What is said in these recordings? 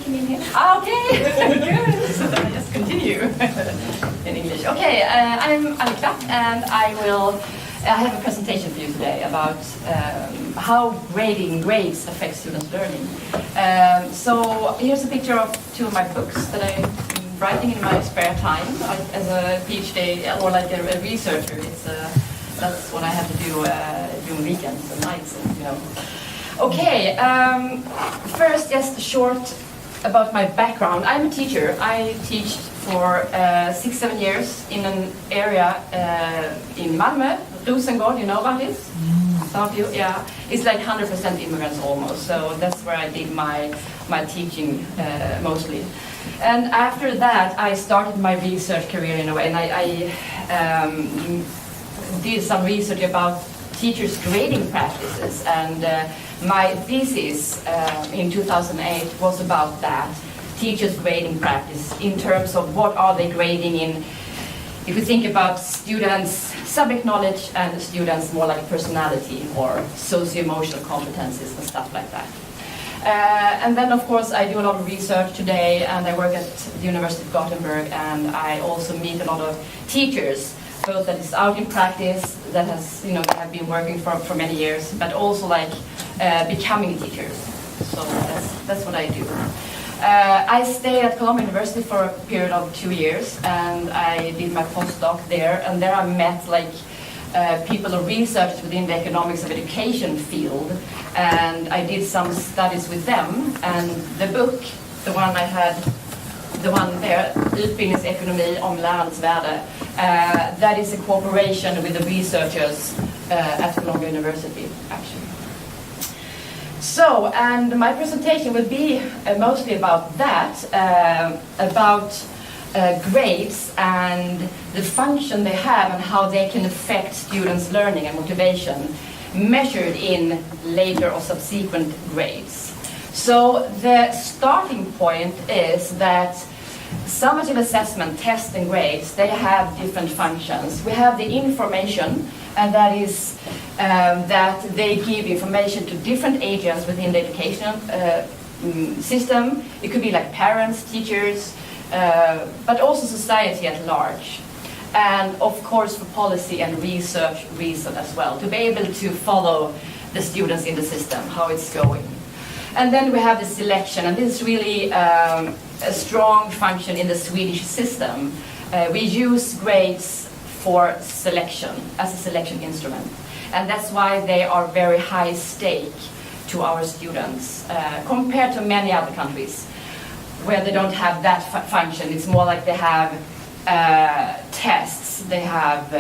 Can you hear me? Okay, good. So then I just continue in English. Okay, I'm Alli Klapp, and I have a presentation for you today about how grades affect students' learning. So here's a picture of two of my books that I'm writing in my spare time as a PhD or like a researcher. That's what I have to do during weekends and nights, and, you know. Okay, first just short about my background. I'm a teacher. I teach for 6-7 years in an area in Malmö, Rosengård, you know about this? Some of you, yeah. It's like 100% immigrants almost, so that's where I did my teaching mostly. And after that, I started my research career in a way, and I did some research about teachers' grading practices, and my thesis in 2008 was about that, teachers' grading practice in terms of what are they grading in, if you think about students' subject knowledge and students' more like personality or socio-emotional competencies and stuff like that. And then of course I do a lot of research today, and I work at the University of Gothenburg, and I also meet a lot of teachers, both that is out in practice, that has, you know, that have been working for many years, but also like becoming teachers. So that's what I do. I stayed at Columbia University for a period of 2 years, and I did my postdoc there, and there I met like people or researchers within the economics of education field, and I did some studies with them, and the book, the one there, Utbildningsekonomi om lärandets värde, that is a cooperation with the researchers at Columbia University, actually. So, and my presentation will be mostly about that, about grades and the function they have and how they can affect students' learning and motivation measured in later or subsequent grades. So the starting point is that summative assessment, tests and grades, they have different functions. We have the information, and that is that they give information to different agents within the educational system. It could be like parents, teachers, but also society at large. And of course for policy and research reason as well, to be able to follow the students in the system, how it's going. And then we have the selection, and this is really a strong function in the Swedish system. We use grades for selection, as a selection instrument. And that's why they are very high stake to our students, compared to many other countries, where they don't have that function. It's more like they have tests, they have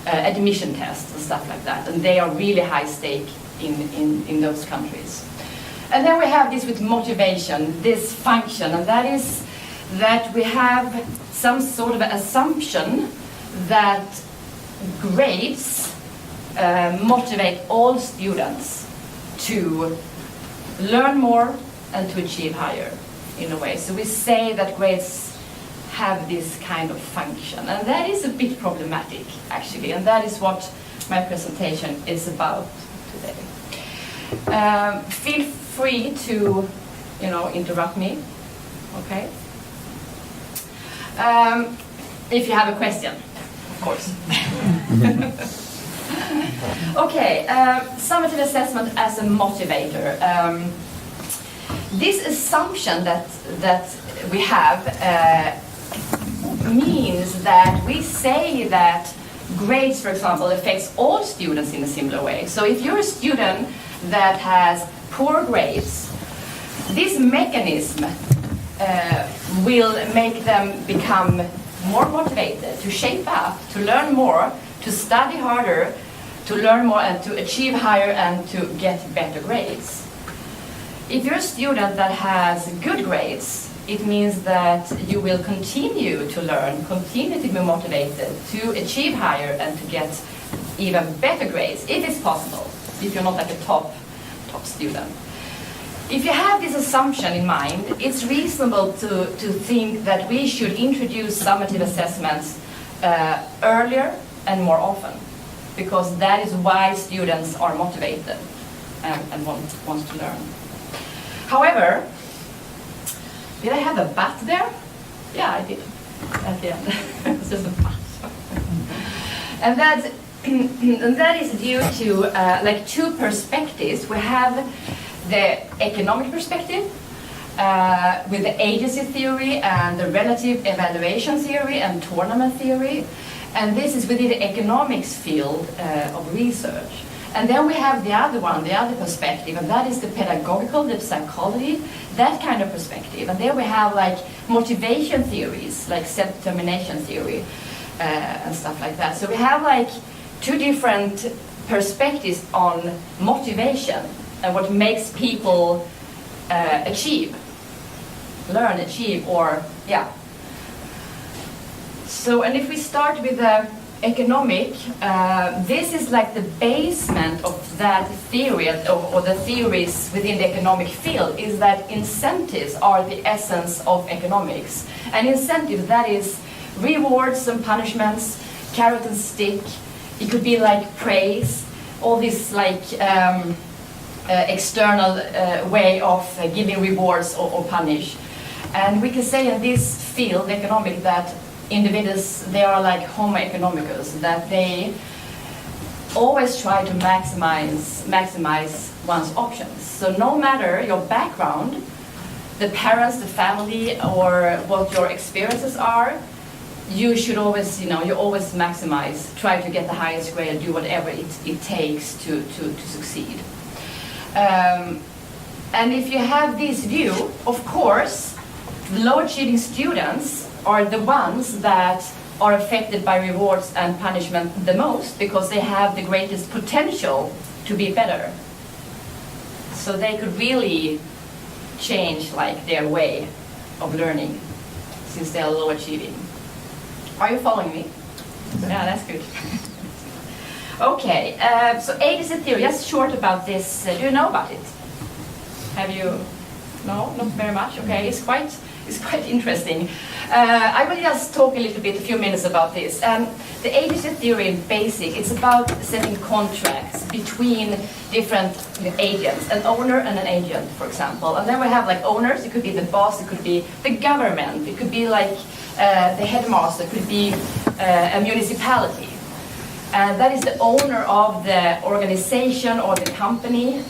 admission tests and stuff like that, and they are really high stake in those countries. And then we have this with motivation, this function, and that is that we have some sort of assumption that grades motivate all students to learn more and to achieve higher, in a way. So we say that grades have this kind of function, and that is a bit problematic, actually, and that is what my presentation is about today. Feel free to, you know, interrupt me, okay? If you have a question, of course. Okay, summative assessment as a motivator. This assumption that we have means that we say that grades, for example, affects all students in a similar way. So if you're a student that has poor grades, this mechanism will make them become more motivated, to shape up, to learn more, to study harder, to learn more and to achieve higher and to get better grades. If you're a student that has good grades, it means that you will continue to learn, continue to be motivated, to achieve higher and to get even better grades, if it's possible, if you're not like a top student. If you have this assumption in mind, it's reasonable to think that we should introduce summative assessments earlier and more often, because that is why students are motivated and want to learn. However, Did I have a but there? Yeah, I did. At the end. It's just a but. And that is due to like two perspectives. We have the economic perspective with the agency theory and the relative evaluation theory and tournament theory. And this is within the economics field of research. And then we have the other one, the other perspective, and that is the pedagogical, the psychology, that kind of perspective. And there we have like motivation theories, like self-determination theory and stuff like that. So we have like two different perspectives on motivation and what makes people learn, achieve, or, yeah. So, and if we start with the economic, this is like the basement of that theory, or the theories within the economic field, is that incentives are the essence of economics. And incentives, that is rewards and punishments, carrot and stick. It could be like praise, all this like external way of giving rewards or punish. And we can say in this field, economic, that individuals, they are like homo economicus, that they always try to maximize one's options. So no matter your background, the parents, the family, or what your experiences are, you should always, you always maximize, try to get the highest grade, do whatever it takes to succeed. And if you have this view, of course, low achieving students are the ones that are affected by rewards and punishment the most, because they have the greatest potential to be better. So they could really change like their way of learning, since they are low achieving. Are you following me? Yeah, that's good. Okay, so agency theory, just short about this. Do you know about it? Have you? No, not very much. Okay, it's quite interesting. I will just talk a few minutes about this. The agency theory in basic, it's about setting contracts between different agents, an owner and an agent, for example. And then we have like owners, it could be the boss, it could be the government, it could be like the headmaster, it could be a municipality. That is the owner of the organization or the company,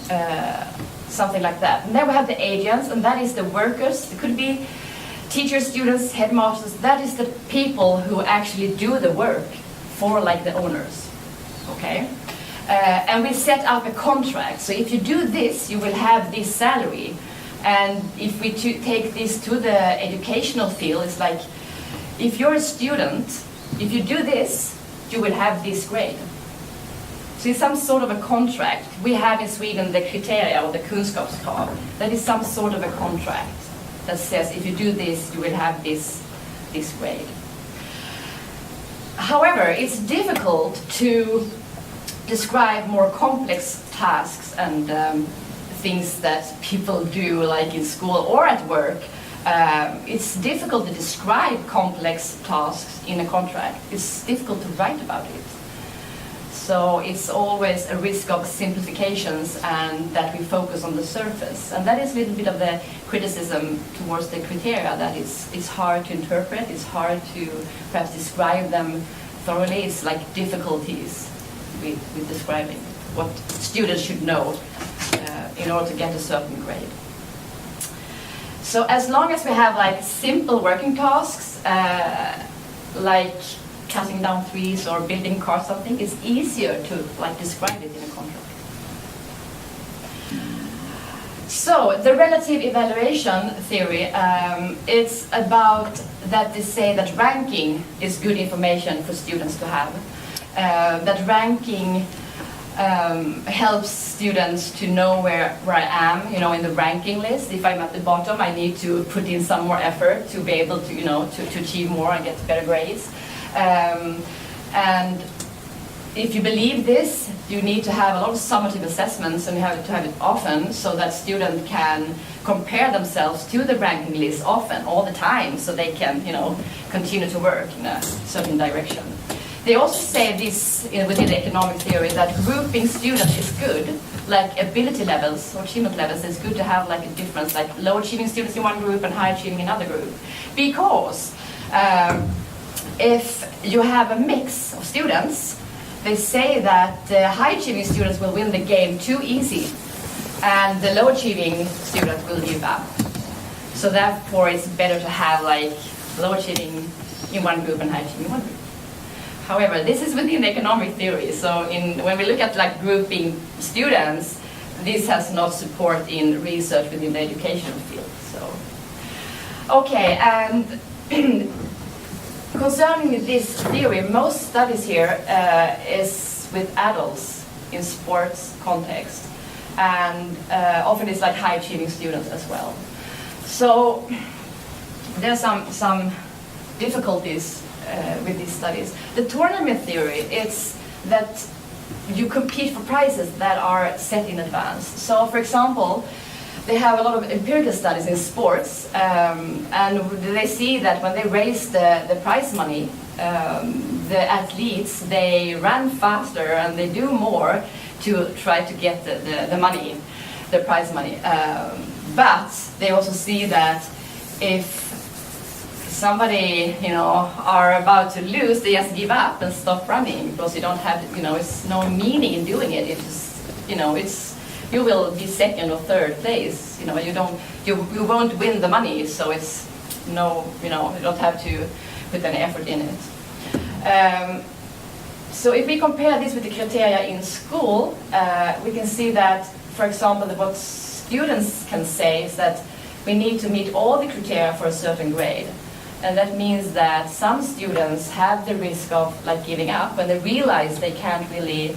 something like that. And then we have the agents, and that is the workers. It could be teachers, students, headmasters. That is the people who actually do the work for like the owners. Okay? And we set up a contract. So if you do this, you will have this salary. And if we take this to the educational field, it's like, if you're a student, if you do this, you will have this grade. So it's some sort of a contract. We have in Sweden the criteria, or the kunskapskrav. That is some sort of a contract that says if you do this, you will have this grade. However, it's difficult to describe more complex tasks and things that people do like in school or at work. It's difficult to describe complex tasks in a contract. It's difficult to write about it. So it's always a risk of simplifications and that we focus on the surface. And that is a little bit of the criticism towards the criteria, that it's hard to interpret, it's hard to perhaps describe them thoroughly. It's like difficulties with describing what students should know in order to get a certain grade. So as long as we have like simple working tasks, like cutting down trees or building cars, something, it's easier to like describe it in a contract. So the relative evaluation theory, it's about that they say that ranking is good information for students to have. That ranking helps students to know where I am, in the ranking list. If I'm at the bottom, I need to put in some more effort to be able to, to achieve more and get better grades. And if you believe this, you need to have a lot of summative assessments, and you have to have it often, so that students can compare themselves to the ranking list often, all the time, so they can, continue to work in a certain direction. They also say this within the economic theory, that grouping students is good, like ability levels or achievement levels, it's good to have like a difference, like low achieving students in one group and high achieving in another group. Because if you have a mix of students, they say that the high achieving students will win the game too easy and the low achieving students will give up. So therefore it's better to have like low achieving in one group and high achieving in one group. However, this is within economic theory, so when we look at like grouping students, this has no support in research within the educational field. So, okay, and concerning this theory, most studies here is with adults in sports context, and often it's like high achieving students as well. So there's some difficulties with these studies. The tournament theory, it's that you compete for prizes that are set in advance. So for example, they have a lot of empirical studies in sports, and they see that when they raise the prize money, the athletes, they run faster and they do more to try to get the money, the prize money. But they also see that if somebody, are about to lose, they just give up and stop running because you don't have, it's no meaning in doing it. It's just, you will be second or third place. You won't win the money, so it's no, you don't have to put any effort in it. So if we compare this with the criteria in school, we can see that, for example, what students can say is that we need to meet all the criteria for a certain grade. And that means that some students have the risk of like giving up when they realize they can't really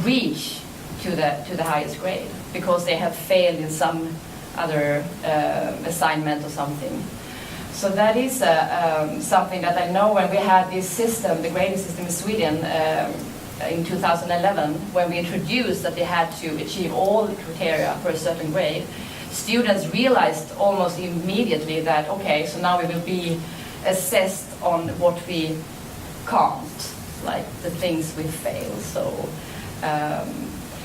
reach to the highest grade because they have failed in some other assignment or something. So that is something that I know when we had this system, the grading system in Sweden in 2011, when we introduced that they had to achieve all the criteria for a certain grade, students realized almost immediately that, okay, so now we will be assessed on what we can't, like the things we fail. So,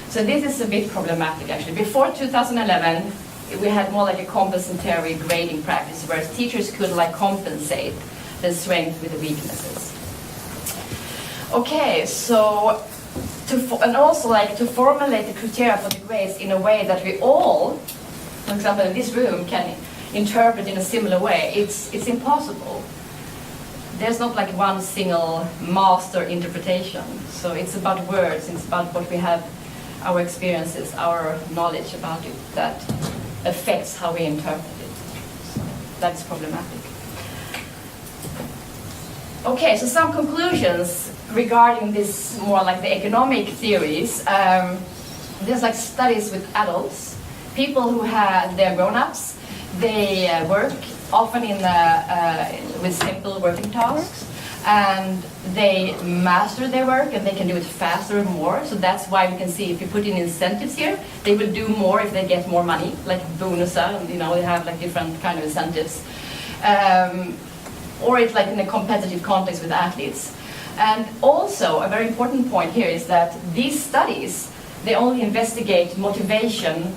so this is a bit problematic actually. Before 2011, we had more like a compensatory grading practice where teachers could like compensate the strength with the weaknesses. Okay, so and also like to formulate the criteria for the grades in a way that we all, for example, in this room, can interpret in a similar way, it's impossible. There's not like one single master interpretation. So it's about words, it's about what we have, our experiences, our knowledge about it that affects how we interpret it. So that's problematic. Okay, so some conclusions regarding this more like the economic theories. There's like studies with adults. People who they're grown-ups, they work often with simple working tasks, and they master their work and they can do it faster and more. So that's why we can see if you put in incentives here, they will do more if they get more money, like bonuser, and they have like different kind of incentives. Or it's like in a competitive context with athletes. And also a very important point here is that these studies, they only investigate motivation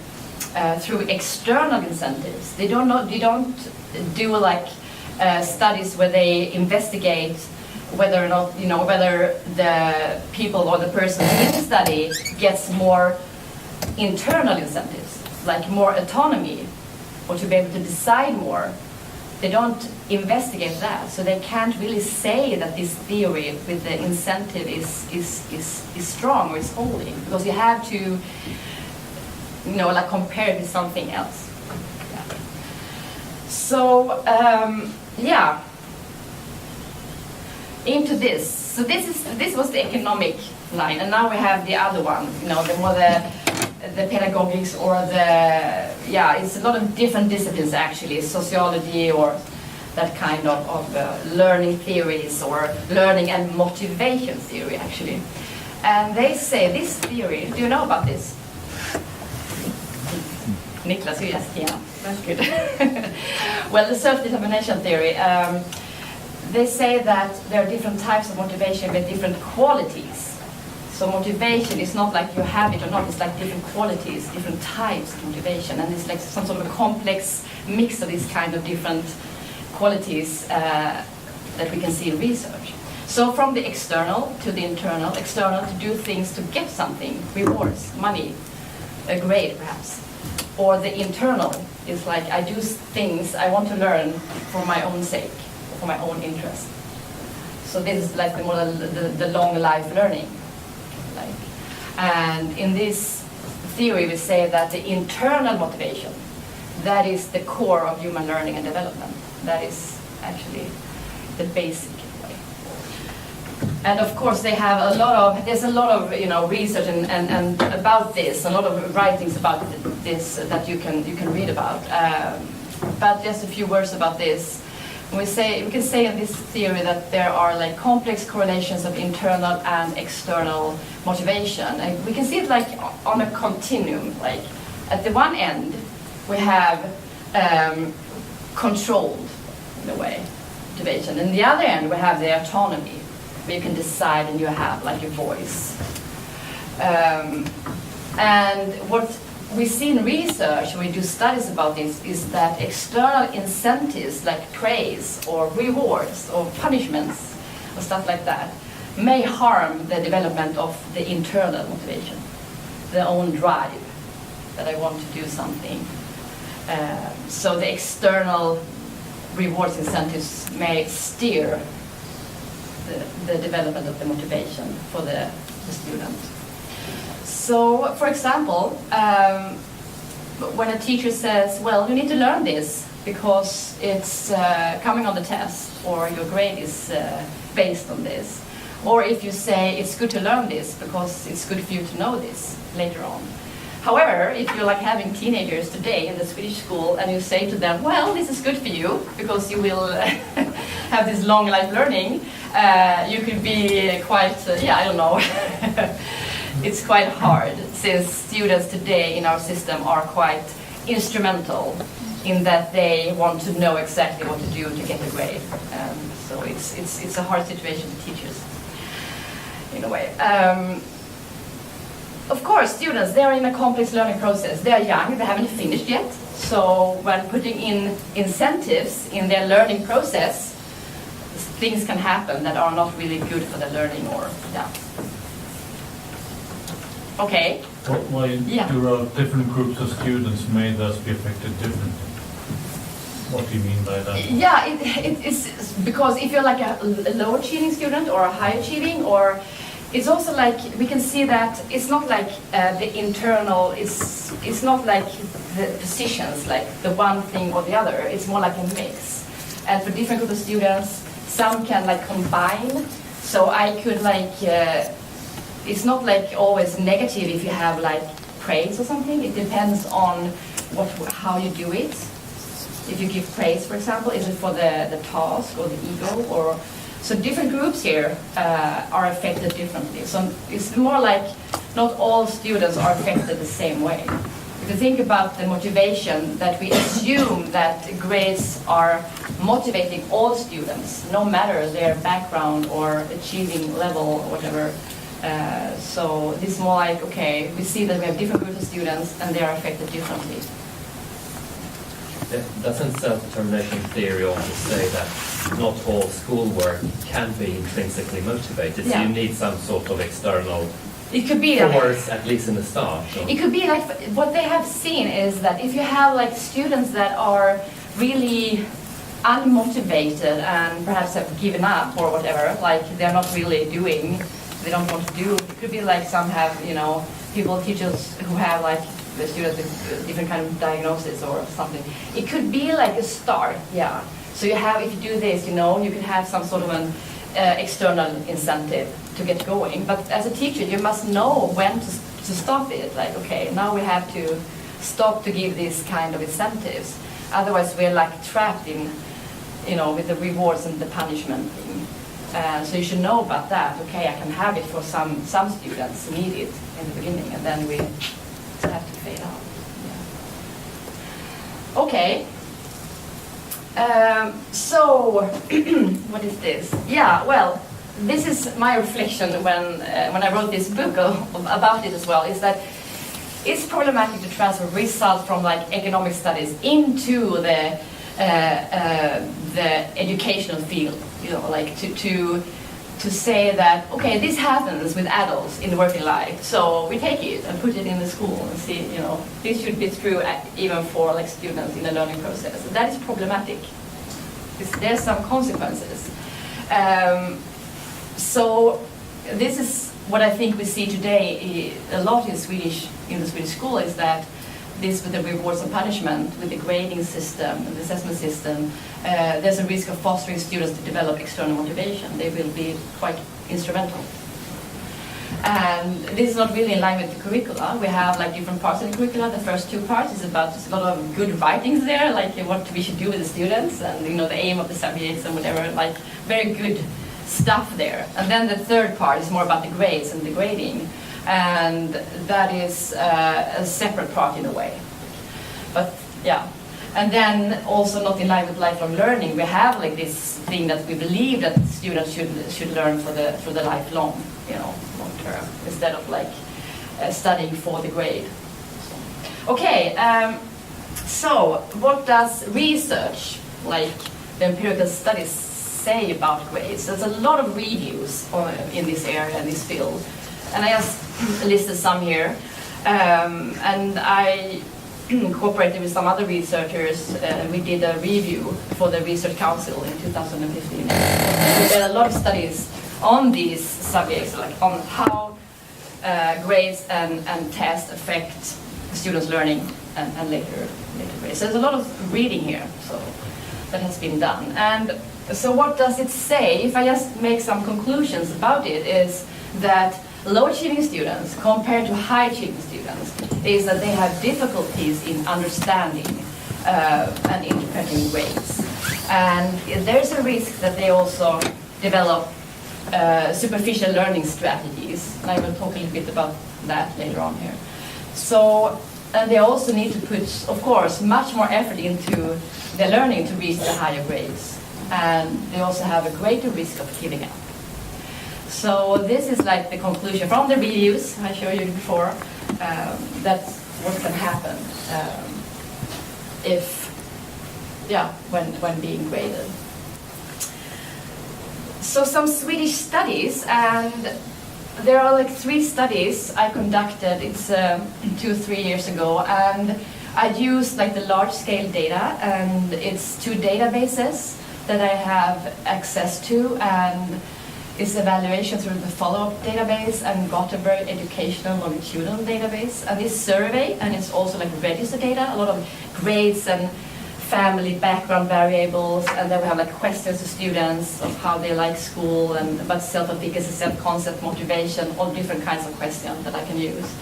through external incentives. They don't do like studies where they investigate whether or not whether the people or the person in the study gets more internal incentives, like more autonomy, or to be able to decide more. They don't investigate that, so they can't really say that this theory with the incentive is strong or is holding, because you have to like compare it with something else. Yeah. So into this. So this was the economic line, and now we have the other one. The more the pedagogics, or it's a lot of different disciplines actually, sociology or that kind of learning theories, or learning and motivation theory actually. And they say this theory, do you know about this? Niklas, yes, yeah, that's good. Well, the self-determination theory, they say that there are different types of motivation with different qualities. So motivation is not like you have it or not, it's like different qualities, different types of motivation, and it's like some sort of a complex mix of these kind of different qualities that we can see in research. So from the external to the internal, external to do things to get something, rewards, money, a grade perhaps. Or the internal is like I do things I want to learn for my own sake, for my own interest. So this is like the long life learning. And in this theory we say that the internal motivation, that is the core of human learning and development. That is actually the basic way. And of course they have there's a lot of research and about this, a lot of writings about this that you can read about. But just a few words about this. We can say in this theory that there are like complex correlations of internal and external motivation. And we can see it like on a continuum. Like at the one end, we have controlled, in a way, motivation. And the other end, we have the autonomy, where you can decide and you have like your voice. And what we see in research, when we do studies about this, is that external incentives like praise or rewards or punishments or stuff like that may harm the development of the internal motivation, the own drive that I want to do something. So the external rewards incentives may steer the development of the motivation for the student. So, for example, when a teacher says, well, you need to learn this because it's coming on the test, or your grade is based on this. Or if you say it's good to learn this because it's good for you to know this later on. However, if you're like having teenagers today in the Swedish school and you say to them, well, this is good for you because you will have this long life learning, you could be quite, I don't know. It's quite hard, since students today in our system are quite instrumental in that they want to know exactly what to do to get a grade. So it's a hard situation for teachers, in a way. Of course, students, they are in a complex learning process. They are young, they haven't finished yet. So when putting in incentives in their learning process, things can happen that are not really good for the learning or, Okay. Why do different groups of students may thus be affected differently? What do you mean by that? Yeah, it's because if you're like a low achieving student or a high achieving, or it's also like we can see that it's not like the internal, it's not like the positions, like the one thing or the other. It's more like a mix. And for different groups of students, some can like combine. So I could like. It's not like always negative if you have like praise or something. It depends on how you do it. If you give praise, for example, is it for the task or the ego? Or so different groups here are affected differently. So it's more like not all students are affected the same way. If you think about the motivation, that we assume that grades are motivating all students, no matter their background or achieving level or whatever. So this is more like, okay, we see that we have different groups of students and they are affected differently. Doesn't self-determination theory also say that not all schoolwork can be intrinsically motivated? So you need some sort of external force, at least in the start. Or? It could be like, what they have seen is that if you have like students that are really unmotivated and perhaps have given up or whatever, like they're not really doing, they don't want to do. It could be like some have, teachers who have like the students with different kind of diagnosis or something. It could be like a start, So you have, if you do this, you can have some sort of an external incentive to get going. But as a teacher, you must know when to stop it. Like, okay, now we have to stop to give these kind of incentives. Otherwise, we're like trapped in, with the rewards and the punishment thing. So you should know about that. Okay, I can have it for some students need it in the beginning, and then we have to fade out. Yeah. Okay. So what is this? Yeah. Well, this is my reflection when I wrote this book about it as well, is that it's problematic to transfer results from like economic studies into the educational field. You know, like to say that, okay, this happens with adults in the working life, so we take it and put it in the school and see, you know, this should be true even for like students in the learning process. That is problematic. There's some consequences. So this is what I think we see today a lot in the Swedish school, is that this with the rewards and punishment, with the grading system and the assessment system, there's a risk of fostering students to develop external motivation. They will be quite instrumental. And this is not really in line with the curricula. We have like different parts of the curricula. The first two parts is about just a lot of good writings there, like what we should do with the students and, you know, the aim of the subjects and whatever, like very good stuff there. And then the third part is more about the grades and the grading. And that is a separate part in a way. But yeah. And then also not in line with lifelong learning, we have like this thing that we believe that students should learn for the lifelong, you know, long term, instead of like studying for the grade. Okay, so what does research, like the empirical studies, say about grades? There's a lot of reviews in this area, in this field. And I just listed some here, and I cooperated with some other researchers. We did a review for the Research Council in 2015. We did a lot of studies on these subjects, like on how grades and tests affect students' learning and later grades. So there's a lot of reading here, so that has been done. And so what does it say? If I just make some conclusions about it, is that low-achieving students compared to high-achieving students is that they have difficulties in understanding and interpreting grades. And there's a risk that they also develop superficial learning strategies. And I will talk a little bit about that later on here. So, and they also need to put, of course, much more effort into their learning to reach the higher grades. And they also have a greater risk of giving up. So this is like the conclusion from the reviews I showed you before. That's what can happen when being graded. So some Swedish studies, and there are like 3 studies I conducted. It's 2 or 3 years ago, and I used like the large-scale data, and it's 2 databases that I have access to, and it's evaluation through the follow-up database and Gothenburg educational longitudinal database. And this survey, and it's also like register data, a lot of grades and family background variables, and then we have like questions to students of how they like school and about self-efficacy, self-concept, motivation, all different kinds of questions that I can use.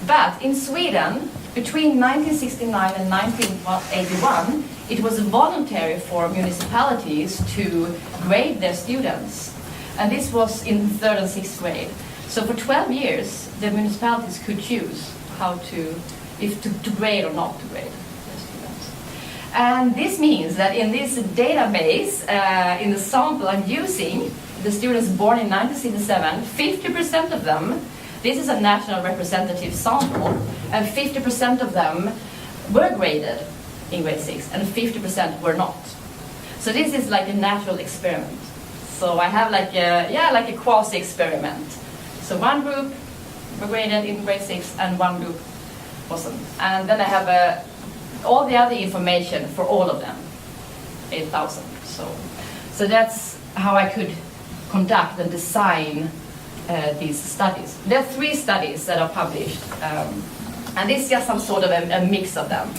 But in Sweden, between 1969 and 1981, it was voluntary for municipalities to grade their students. And this was in 3rd and 6th grade. So for 12 years, the municipalities could choose how to grade or not to grade their students. And this means that in this database, in the sample I'm using, the students born in 1967, 50% of them, this is a national representative sample, and 50% of them were graded in grade 6, and 50% were not. So this is like a natural experiment. So I have like a quasi-experiment. So one group were graded in grade 6 and one group wasn't. And then I have all the other information for all of them, 8,000. So that's how I could conduct and design these studies. There are 3 studies that are published, and this is just some sort of a mix of them.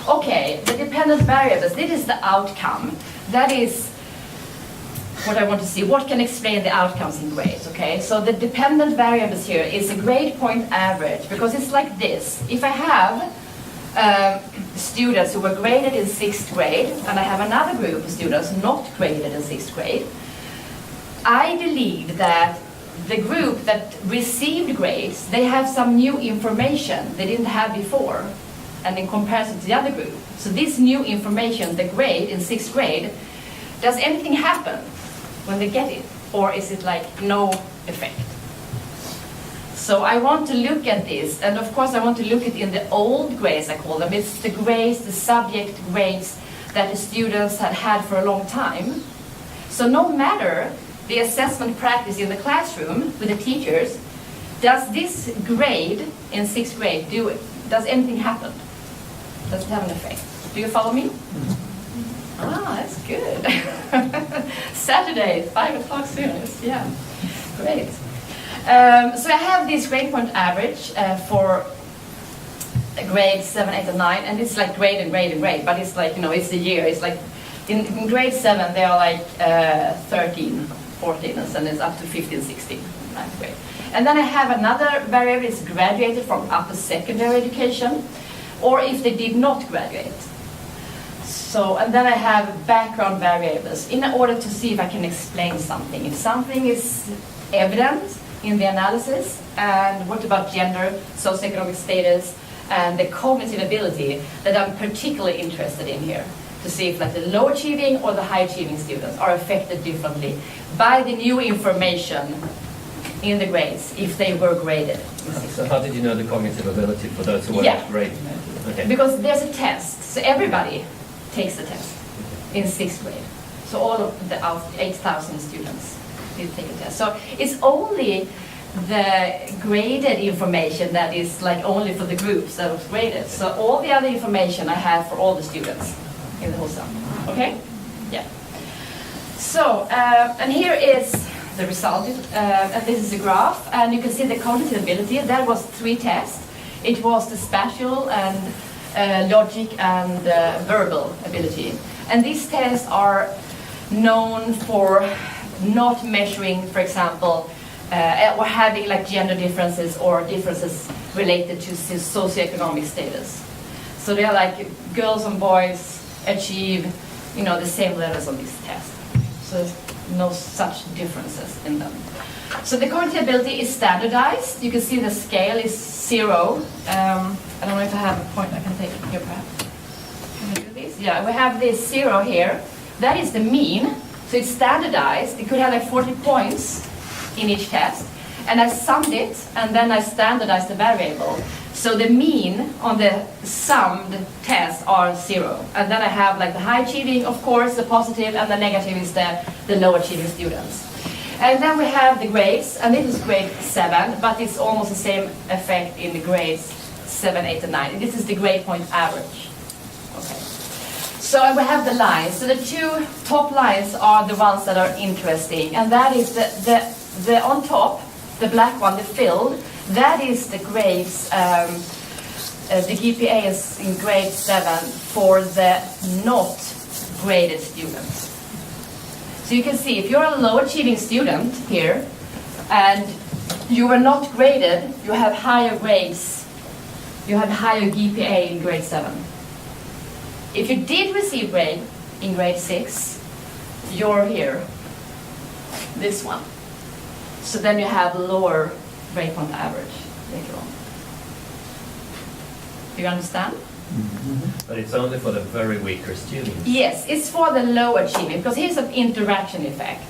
Okay, the dependent variables, this is the outcome. That is what I want to see. What can explain the outcomes in grades, okay? So the dependent variables here is a grade point average, because it's like this. If I have students who were graded in 6th grade, and I have another group of students not graded in 6th grade, I believe that the group that received grades, they have some new information they didn't have before, and in comparison to the other group. So this new information, the grade in 6th grade, does anything happen when they get it? Or is it like no effect? So I want to look at this, and of course I want to look at in the old grades, I call them. It's the grades, the subject grades that the students had had for a long time. So no matter the assessment practice in the classroom with the teachers, does this grade in 6th grade, does anything happen? Does it have an effect? Do you follow me? Ah, that's good. Saturday, 5 o'clock soon. Yeah, great. So I have this grade point average for grade 7, 8, and 9, and it's like grade and grade and grade, but it's like, it's the year. It's like in grade 7, they are like 13, 14, and then it's up to 15, 16, 9th grade. And then I have another variable, it's graduated from upper secondary education, or if they did not graduate. So, and then I have background variables in order to see if I can explain something. If something is evident in the analysis, and what about gender, socioeconomic status, and the cognitive ability that I'm particularly interested in here, to see if like the low achieving or the high achieving students are affected differently by the new information in the grades, if they were graded. So how did you know the cognitive ability for those who were not graded? Okay. Because there's a test, so everybody takes the test in 6th grade. So all of the 8,000 students did take a test. So it's only the graded information that is like only for the groups that was graded. So all the other information I have for all the students in the whole sum. Okay? Yeah. So, and here is the result. And this is a graph, and you can see the cognitive ability. That was 3 tests. It was the spatial and logic and verbal ability. And these tests are known for not measuring, for example, or having like gender differences or differences related to socioeconomic status. So they are like girls and boys achieve, the same levels on this test. So there's no such differences in them. So the cognitive ability is standardized. You can see the scale is 0. I don't know if I have a point I can take here perhaps. Can I do this? Yeah, we have this 0 here. That is the mean. So it's standardized. It could have like 40 points in each test. And I summed it, and then I standardized the variable. So the mean on the summed tests are 0. And then I have like the high achieving, of course, the positive, and the negative is the low achieving students. And then we have the grades, and this is grade 7, but it's almost the same effect in the grades 7, 8, and 9. This is the grade point average. Okay. So we have the lines. So the 2 top lines are the ones that are interesting, and that is the on top, the black one, the filled, that is the grades, the GPA is in grade 7 for the not graded students. So you can see if you're a low achieving student here and you were not graded, you have higher grades, you have higher GPA in grade 7. If you did receive grade in grade 6, you're here, this one. So then you have lower grade point average later on. Do you understand? Mm-hmm. But it's only for the very weaker students. Yes, it's for the low achieving, because here's an interaction effect.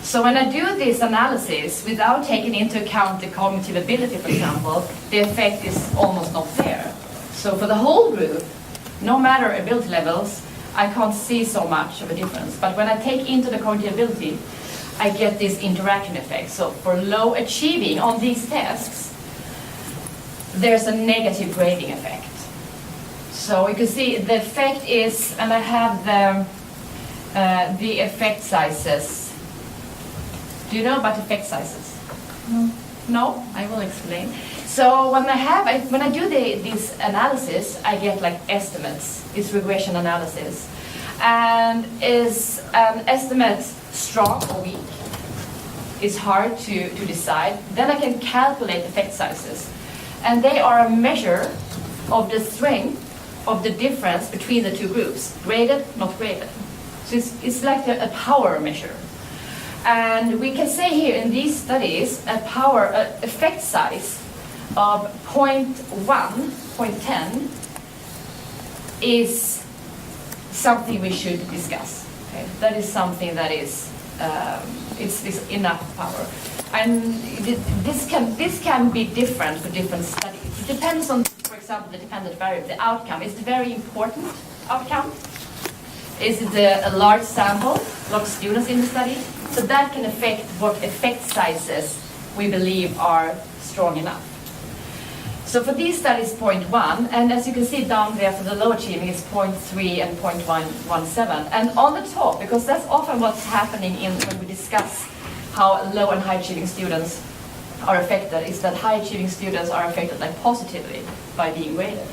So when I do this analysis without taking into account the cognitive ability, for example, the effect is almost not there. So for the whole group, no matter ability levels, I can't see so much of a difference. But when I take into the cognitive ability, I get this interaction effect. So for low achieving on these tests, there's a negative grading effect. So you can see the effect is, and I have the effect sizes. Do you know about effect sizes? No. No? I will explain. So when I do this analysis, I get like estimates. It's regression analysis. And is an estimate strong or weak? It's hard to decide. Then I can calculate effect sizes. And they are a measure of the strength of the difference between the 2 groups, graded, not graded. So it's like a power measure. And we can say here in these studies, effect size of 0.1, 0.10 is something we should discuss. Okay? That is something that is it's enough power. And this can be different for different studies. It depends on, for example, the dependent variable, the outcome. Is it a very important outcome? Is it a large sample, a lot of students in the study? So that can affect what effect sizes we believe are strong enough. So for these studies, 0.1, and as you can see down there for the low achieving, it's 0.3 and 0.117. And on the top, because that's often what's happening when we discuss how low and high achieving students are affected, is that high achieving students are affected like positively by being graded.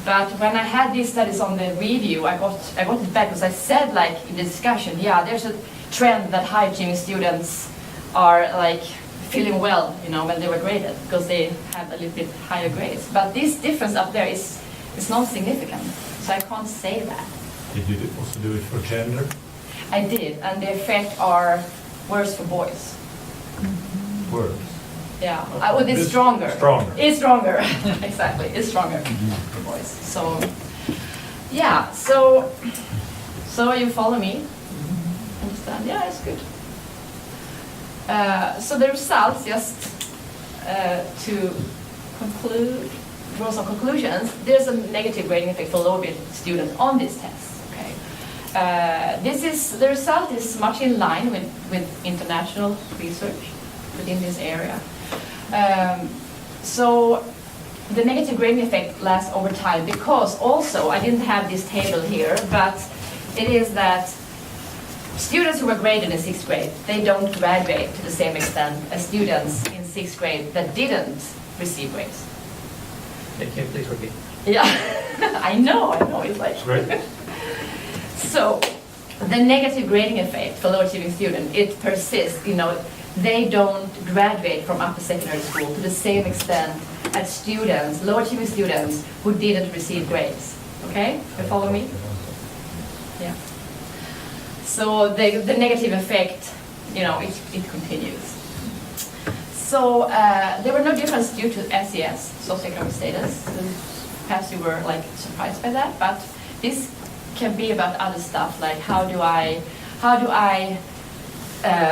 But when I had these studies on the review, I got it back because I said, like in the discussion, yeah, there's a trend that high achieving students are like feeling well, when they were graded because they have a little bit higher grades. But this difference up there is not significant, so I can't say that. Did you also do it for gender? I did, and the effect are worse for boys. Worse? Yeah, it's stronger. Stronger. It's stronger, exactly. It's stronger for boys. So, yeah. So you follow me? Understand? Yeah, it's good. So the results, just to conclude, draw some conclusions. There's a negative grading effect for lower grade students on this test. Okay. The result is much in line with international research within this area. So the negative grading effect lasts over time because also, I didn't have this table here, but it is that students who were graded in 6th grade, they don't graduate to the same extent as students in 6th grade that didn't receive grades. Can you please repeat? Yeah, I know, it's like... Great. So, the negative grading effect for low achieving students, it persists, they don't graduate from upper secondary school to the same extent as students, low achieving students who didn't receive grades. Okay, you follow me? Yeah. So the negative effect, it continues. So there were no difference due to SES, socioeconomic status. Perhaps you were surprised by that, but this can be about other stuff, like how do I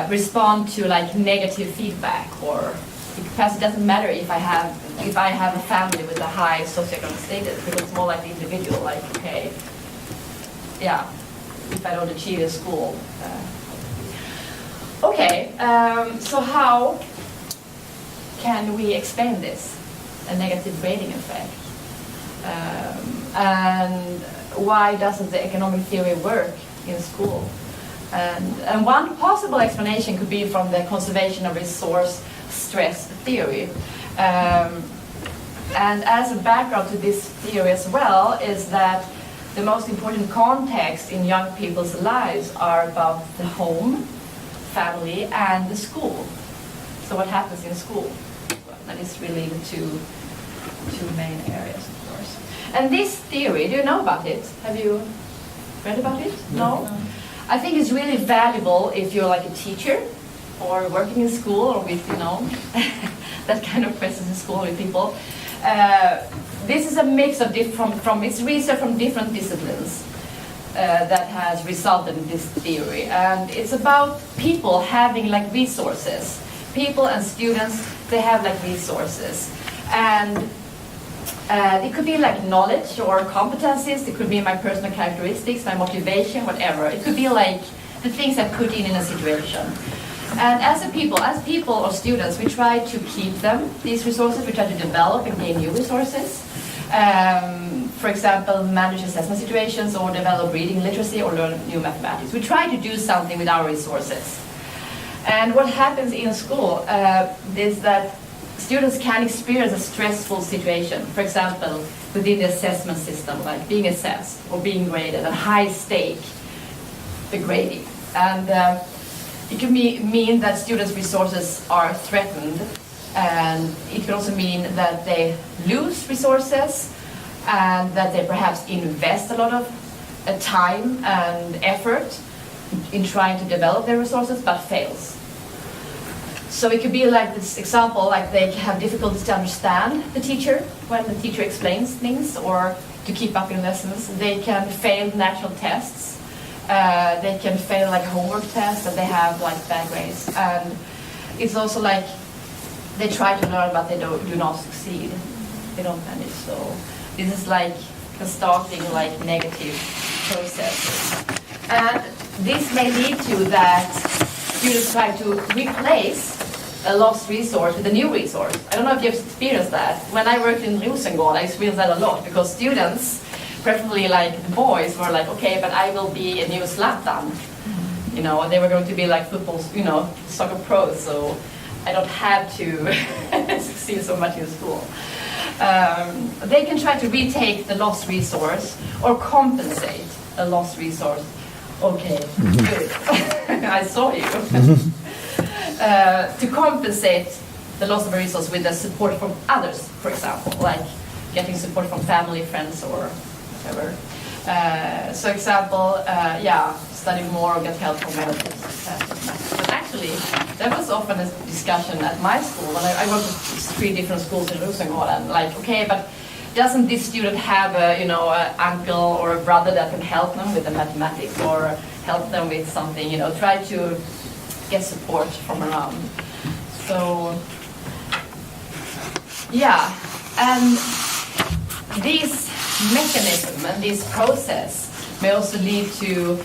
respond to negative feedback, or perhaps it doesn't matter if I have a family with a high socioeconomic status, because it's more like the individual, okay, yeah, if I don't achieve in school. So how can we explain this, a negative grading effect? And why doesn't the economic theory work in school? And one possible explanation could be from the conservation of resource stress theory. And as a background to this theory as well is that the most important context in young people's lives are about the home, family, and the school. So what happens in school? Well, that is related to two main areas, of course. And this theory, do you know about it? Have you read about it? No? I think it's really valuable if you're a teacher or working in school or with, that kind of presence in school with people. This is a mix of it's research from different disciplines that has resulted in this theory. And it's about people having resources. People and students, they have resources. And it could be knowledge or competencies. It could be my personal characteristics, my motivation, whatever. It could be the things I put in a situation. And as people or students, we try to keep them, these resources. We try to develop and gain new resources. For example, manage assessment situations or develop reading literacy or learn new mathematics. We try to do something with our resources. And what happens in school is that students can experience a stressful situation. For example, within the assessment system, like being assessed or being graded, and high stake, the grading. And it can mean that students' resources are threatened, and it can also mean that they lose resources and that they perhaps invest a lot of time and effort in trying to develop their resources but fails. So it could be like this example, they have difficulties to understand the teacher when the teacher explains things or to keep up in lessons. They can fail national tests. They can fail like homework tests, and they have like bad grades. And it's also like they try to learn, but they do not succeed. They don't manage. So this is like a starting like negative process. And this may lead to that students try to replace a lost resource with a new resource. I don't know if you've experienced that. When I worked in Rosengård, I experienced that a lot, because students, preferably like the boys, were like, okay, but I will be a new Zlatan. You know, they were going to be like football, you know, soccer pros, so I don't have to succeed so much in school. They can try to retake the lost resource or compensate a lost resource. Okay, good. I saw you. To compensate the loss of a resource with the support from others, for example, like getting support from family, friends, or whatever. So example, study more or get help from relatives. But actually, there was often a discussion at my school, when I worked with 3 different schools in Rosengård, and like, okay, but doesn't this student have a, you know, an uncle or a brother that can help them with the mathematics or help them with something, you know, try to get support from around. So, yeah, and this mechanism and this process may also lead to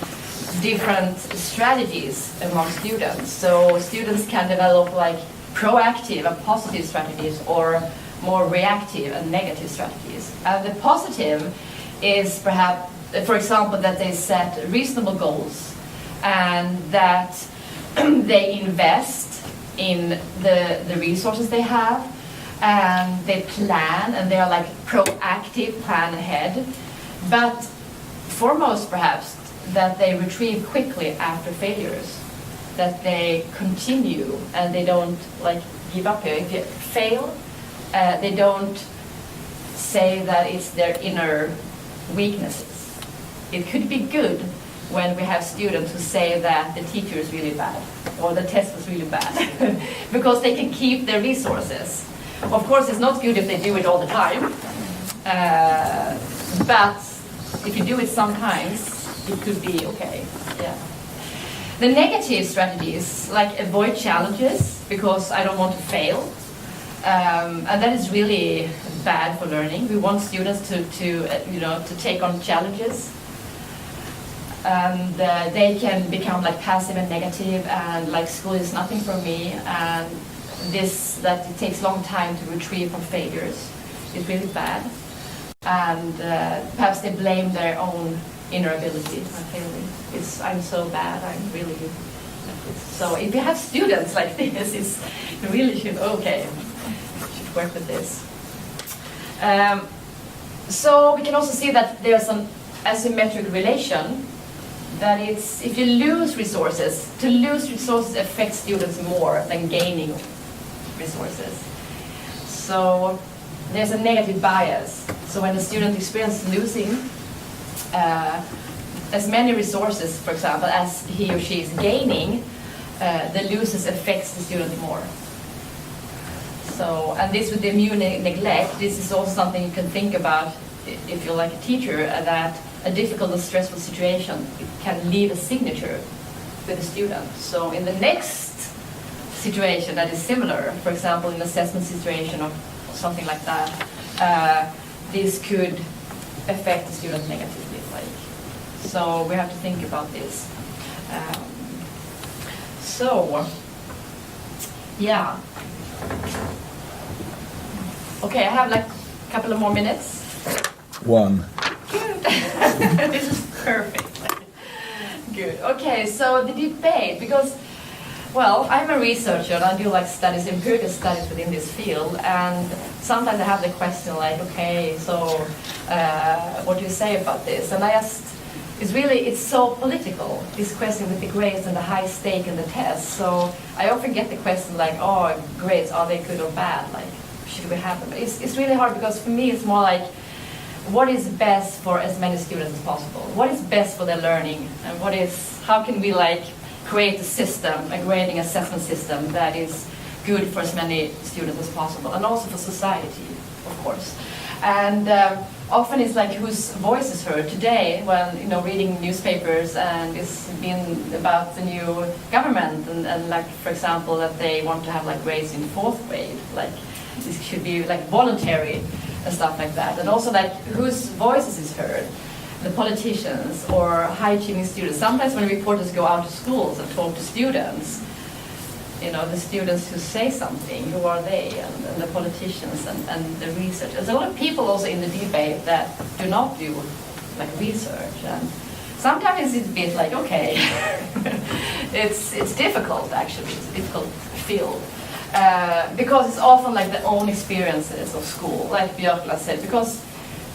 different strategies among students. So students can develop like proactive and positive strategies, or more reactive and negative strategies. And the positive is perhaps, for example, that they set reasonable goals, and that they invest in the resources they have, and they plan, and they are like proactive, plan ahead. But foremost perhaps, that they retrieve quickly after failures, that they continue and they don't like give up here. If you fail, they don't say that it's their inner weaknesses. It could be good when we have students who say that the teacher is really bad or the test was really bad because they can keep their resources. Of course, it's not good if they do it all the time, but if you do it sometimes, it could be okay. Yeah. The negative strategies, like avoid challenges because I don't want to fail. And that is really bad for learning. We want students to take on challenges, and they can become like passive and negative, and like school is nothing for me, and that it takes a long time to retrieve from failures is really bad, and perhaps they blame their own inner ability. I'm failing. I'm so bad. I'm really good. So if you have students like this, you really should work with this. So we can also see that there's an asymmetric relation, that it's, if you lose resources, to lose resources affects students more than gaining resources. So there's a negative bias. So when the student experiences losing as many resources, for example, as he or she is gaining, the losses affects the student more. So, and this with the immune neglect, this is also something you can think about if you're like a teacher, that a difficult and stressful situation can leave a signature with the student. So in the next situation that is similar, for example, in assessment situation or something like that, this could affect the student negatively. So we have to think about this. Yeah. Okay, I have like a couple of more minutes. One. Good. This is perfect. Good. Okay, so the debate, because, well, I'm a researcher and I do like studies, empirical studies within this field, and sometimes I have the question like, okay, so what do you say about this? And I asked, it's so political, this question with the grades and the high stake in the test. So I often get the question like, oh, grades, are they good or bad? Like, should we have them? It's really hard, because for me it's more like, what is best for as many students as possible? What is best for their learning? And how can we like create a system, a grading assessment system that is good for as many students as possible, and also for society, of course. And often it's like whose voice is heard today when, you know, reading newspapers and it's been about the new government and like, for example, that they want to have like grades in 4th grade, like this should be like voluntary and stuff like that. And also like whose voices is heard, the politicians or high-achieving students. Sometimes when reporters go out to schools and talk to students, you know, the students who say something, who are they, and the politicians and the researchers. There's a lot of people also in the debate that do not do like research, and sometimes it's a bit like, okay, it's difficult actually, it's a difficult field. Because it's often like their own experiences of school, like Björkla said, because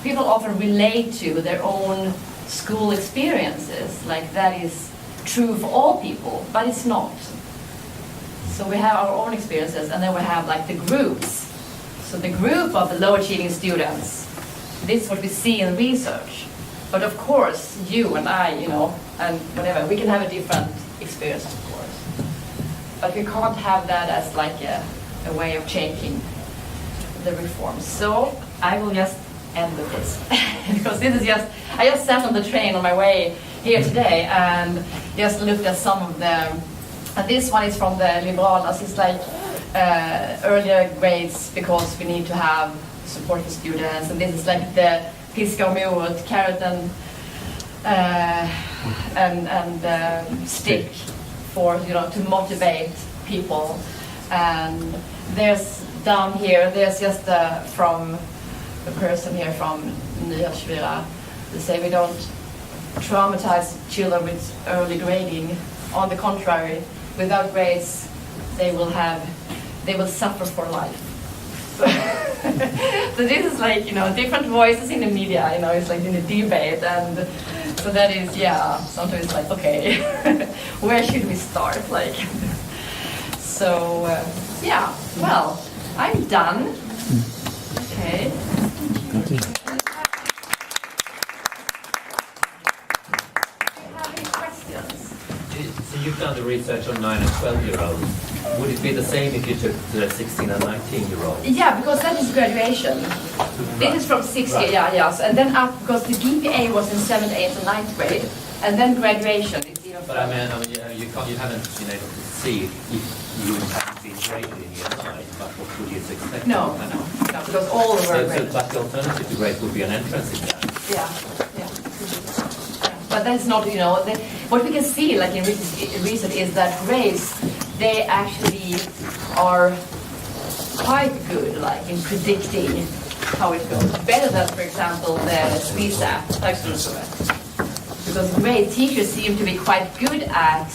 people often relate to their own school experiences, like that is true for all people, but it's not. So we have our own experiences, and then we have like the groups. So the group of the low achieving students, this is what we see in research. But of course, you and I, you know, and whatever, we can have a different experience, of course. But we can't have that as like a way of changing the reforms. So I will just end with this. Because this is just, I just sat on the train on my way here today and just looked at some of them. And this one is from the Liberalas. It's like earlier grades because we need to have support for students. And this is like the piska och morot, carrot and stick for, you know, to motivate people. And there's down here, there's just from the person here from Nyhetsbyrån. They say we don't traumatize children with early grading. On the contrary, without grades, they will suffer for life. So this is like, you know, different voices in the media, you know, it's like in the debate, and so that is, yeah, sometimes it's like, okay, where should we start, like, so, yeah, well, I'm done. Okay. Thank you. So you've done the research on 9 and 12-year-olds. Would it be the same if you took the 16 and 19-year-olds? Yeah, because that is graduation. Right. This is from 6 years, yeah. So, and then up, because the GPA was in 7th, 8th, and 9th grade, and then graduation is even. But I mean, you haven't been able to see if you haven't been graded in year 9, but what would you expect? No, because all were graded. But the alternative to grade would be an entrance exam. Yeah. But that's not, you know, what we can see, like in research, is that grades, they actually are quite good, like in predicting how it goes. Better than, for example, the SWISAP, because grade teachers seem to be quite good at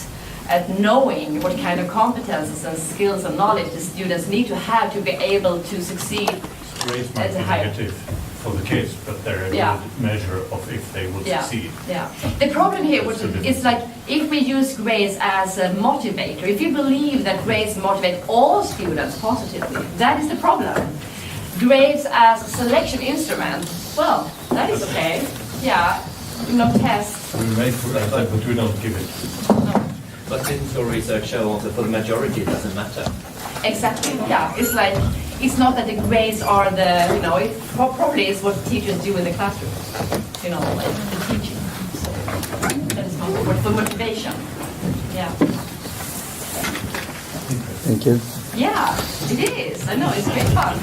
knowing what kind of competences and skills and knowledge the students need to have to be able to succeed. Grades might be negative for the kids, but they're a good measure of if they will succeed. Yeah. The problem here is like if we use grades as a motivator, if you believe that grades motivate all students positively, that is the problem. Grades as a selection instrument, well, that is okay. Yeah, no tests. We make for that, but we don't give it. No. But didn't your research show also for the majority it doesn't matter? Exactly, yeah. It's like, it's not that the grades are the, you know, it probably is what teachers do in the classroom, you know, like the teaching. So that is not what for motivation. Yeah. Thank you. Yeah, it is. I know, it's great fun.